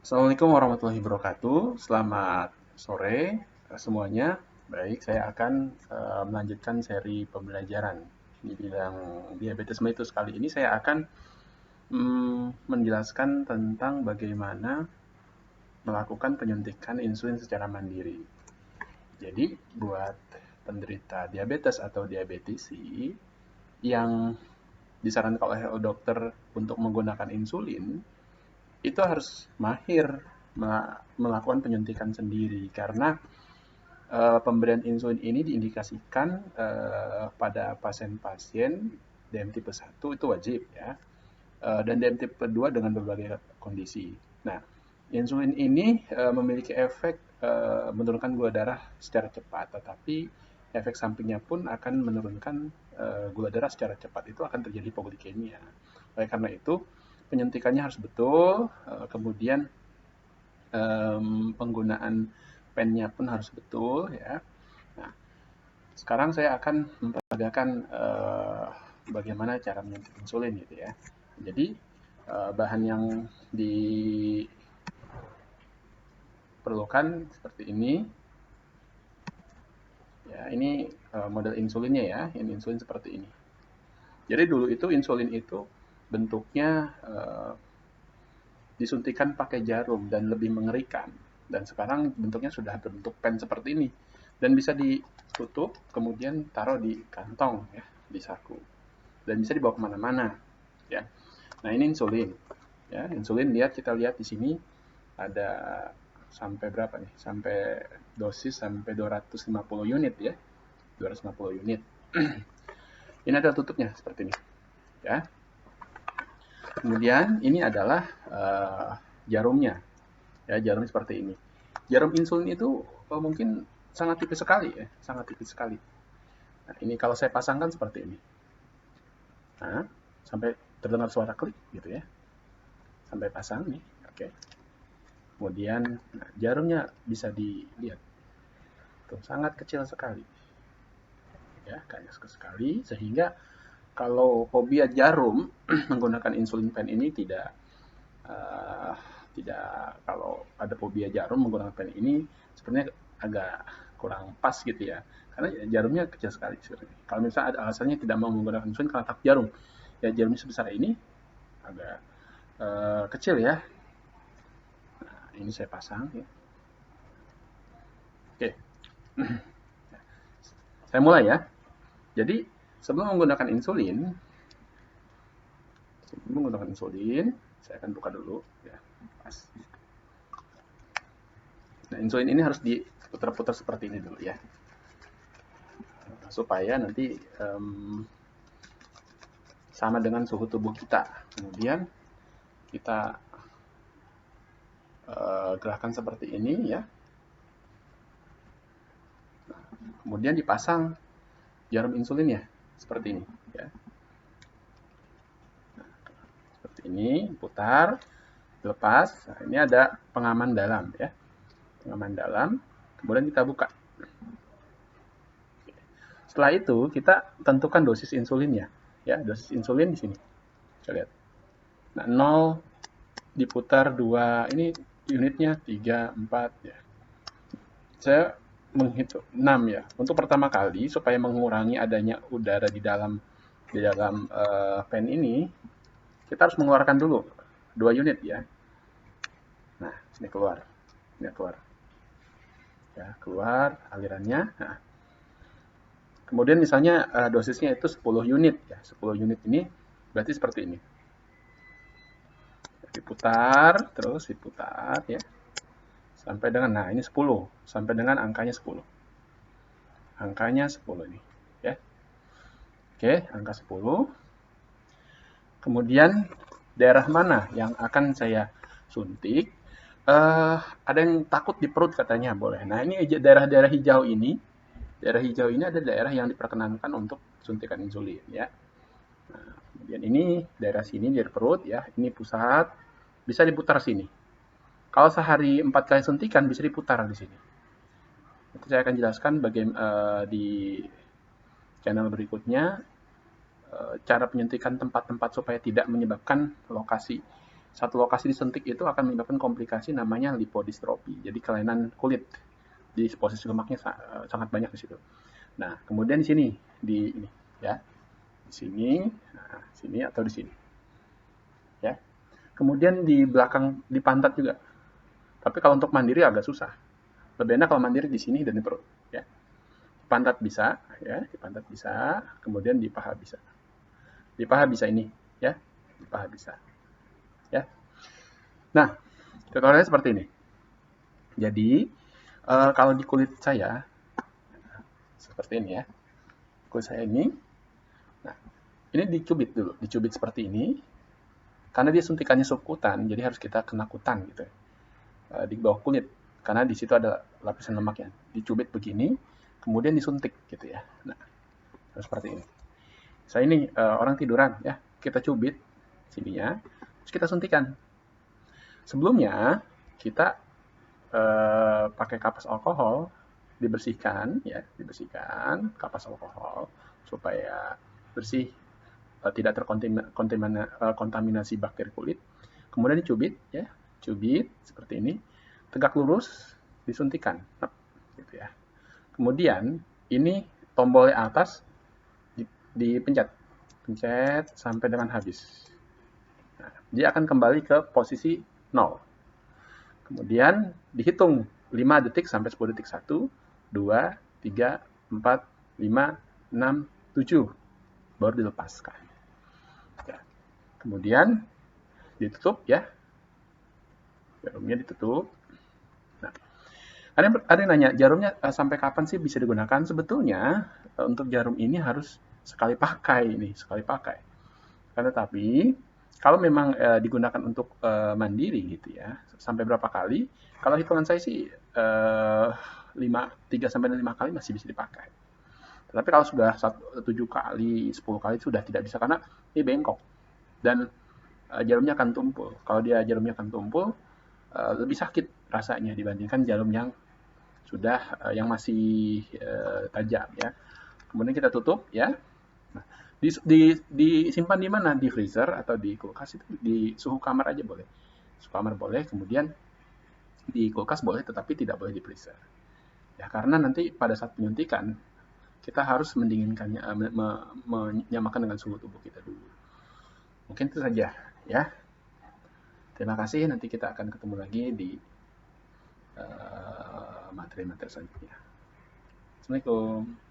Assalamualaikum warahmatullahi wabarakatuh. Selamat sore semuanya. Baik, saya akan melanjutkan seri pembelajaran di bidang diabetes mellitus. Kali ini saya akan menjelaskan tentang bagaimana melakukan penyuntikan insulin secara mandiri. Jadi, buat penderita diabetes atau diabetisi yang disarankan oleh dokter untuk menggunakan insulin, itu harus mahir melakukan penyuntikan sendiri karena pemberian insulin ini diindikasikan pada pasien-pasien DM tipe 1 itu wajib ya, dan DM tipe 2 dengan berbagai kondisi. Nah, insulin ini memiliki efek menurunkan gula darah secara cepat, tetapi efek sampingnya pun akan menurunkan gula darah secara cepat. Itu akan terjadi hipoglikemia. Oleh karena itu, penyuntikannya harus betul, kemudian penggunaan pennya pun harus betul ya. Nah, sekarang saya akan memperagakan bagaimana cara menyuntik insulin gitu ya. Jadi bahan yang diperlukan seperti ini. Ya, ini model insulinnya ya. Ini insulin seperti ini. Jadi dulu itu insulin itu bentuknya disuntikan pakai jarum dan lebih mengerikan. Dan sekarang bentuknya sudah berbentuk pen seperti ini dan bisa ditutup kemudian taruh di kantong ya, di saku, dan bisa dibawa kemana-mana ya. Nah, ini insulin ya. Insulin kita lihat di sini ada sampai berapa nih, sampai dosis sampai 250 unit ya, 250 unit. Ini ada tutupnya seperti ini ya. Kemudian ini adalah jarumnya ya, jarum seperti ini. Jarum insulin itu mungkin sangat tipis sekali ya, sangat tipis sekali. Nah, ini kalau saya pasangkan seperti ini. Nah, sampai terdengar suara klik gitu ya. Sampai pasang nih, oke. Kemudian jarumnya bisa dilihat. Tuh, sangat kecil sekali. Ya, kayaknya sekali sehingga kalau fobia jarum menggunakan insulin pen ini uh, tidak, kalau ada fobia jarum menggunakan pen ini sebenarnya agak kurang pas gitu ya, karena jarumnya kecil sekali sebenarnya. Kalau misalnya ada alasannya tidak mau menggunakan insulin karena takut jarum, ya jarumnya sebesar ini agak kecil ya. Nah, ini saya pasang ya. Oke, saya mulai ya. Jadi sebelum menggunakan insulin, saya akan buka dulu ya. Pas. Nah, insulin ini harus diputar-putar seperti ini dulu ya, supaya nanti sama dengan suhu tubuh kita. Kemudian kita gerakan seperti ini ya. Nah, kemudian dipasang jarum insulinnya seperti ini ya. Nah, seperti ini, putar, lepas. Nah, ini ada pengaman dalam ya. Pengaman dalam, kemudian kita buka. Setelah itu kita tentukan dosis insulinnya ya, dosis insulin di sini. Kita lihat. Nah, 0 diputar 2, ini unitnya 3, 4 ya. Saya menghitung 6 ya. Untuk pertama kali supaya mengurangi adanya udara di dalam pen ini, kita harus mengeluarkan dulu 2 unit ya. Nah, ini keluar. Ini keluar. Ya, keluar alirannya. Nah, kemudian misalnya dosisnya itu 10 unit ya. 10 unit ini berarti seperti ini. Diputar, terus diputar ya. Sampai dengan, nah ini 10. Sampai dengan angkanya 10. Angkanya 10 ini ya. Oke, angka 10. Kemudian daerah mana yang akan saya suntik? Ada yang takut di perut katanya, boleh. Nah, ini daerah-daerah hijau ini. Daerah hijau ini ada daerah yang diperkenankan untuk suntikan insulin ya. Nah, kemudian ini daerah sini, daerah perut ya. Ini pusat, bisa diputar sini. Kalau sehari 4 kali suntikan bisa diputar di sini. Nanti saya akan jelaskan bagaimana di channel berikutnya cara penyuntikan tempat-tempat supaya tidak menyebabkan lokasi satu lokasi disuntik itu akan menyebabkan komplikasi namanya lipodystrofi. Jadi kelainan kulit di posisi lemaknya sangat banyak di situ. Nah, kemudian di sini, di ini, ya, di sini, nah, sini atau di sini, ya. Kemudian di belakang, di pantat juga. Tapi kalau untuk mandiri agak susah. Lebih enak kalau mandiri di sini dan di perut, ya. Di pantat bisa, ya, di pantat bisa. Kemudian di paha bisa. Di paha bisa ini, ya, di paha bisa, ya. Nah, tutorialnya seperti ini. Jadi, kalau di kulit saya, seperti ini ya. Kulit saya ini, nah, ini dicubit dulu, dicubit seperti ini. Karena dia suntikannya subkutan, jadi harus kita kena kutan gitu ya. Di bawah kulit. Karena di situ ada lapisan lemaknya. Dicubit begini, kemudian disuntik gitu ya. Nah, seperti ini. Saya ini orang tiduran ya, kita cubit sininya, terus kita suntikan. Sebelumnya kita pakai kapas alkohol, dibersihkan ya, dibersihkan kapas alkohol supaya bersih, tidak terkontaminasi bakteri kulit. Kemudian dicubit ya, cubit seperti ini, tegak lurus, disuntikan, gitu ya. Kemudian ini tombol atas dipencet, pencet sampai dengan habis. Nah, dia akan kembali ke posisi 0. Kemudian dihitung 5 detik sampai 10 detik. 1, 2, 3, 4, 5, 6, 7. Baru dilepaskan. Ya. Kemudian ditutup ya. Jarumnya ditutup. Nah, ada yang nanya, jarumnya sampai kapan sih bisa digunakan? Sebetulnya untuk jarum ini harus sekali pakai ini, sekali pakai. Tetapi kalau memang digunakan untuk mandiri gitu ya, sampai berapa kali? Kalau hitungan saya sih 3 sampai 5 kali masih bisa dipakai. Tetapi kalau sudah 7 kali, 10 kali sudah tidak bisa karena ini bengkok dan jarumnya akan tumpul. Kalau dia jarumnya akan tumpul, lebih sakit rasanya dibandingkan jarum yang sudah yang masih tajam ya. Kemudian kita tutup ya. Nah, disimpan di mana? Di freezer atau di kulkas itu di suhu kamar aja boleh. Suhu kamar boleh, kemudian di kulkas boleh, tetapi tidak boleh di freezer. Ya, karena nanti pada saat penyuntikan kita harus mendinginkannya, menyamakan dengan suhu tubuh kita dulu. Mungkin itu saja ya. Terima kasih. Nanti kita akan ketemu lagi di materi-materi selanjutnya. Assalamualaikum.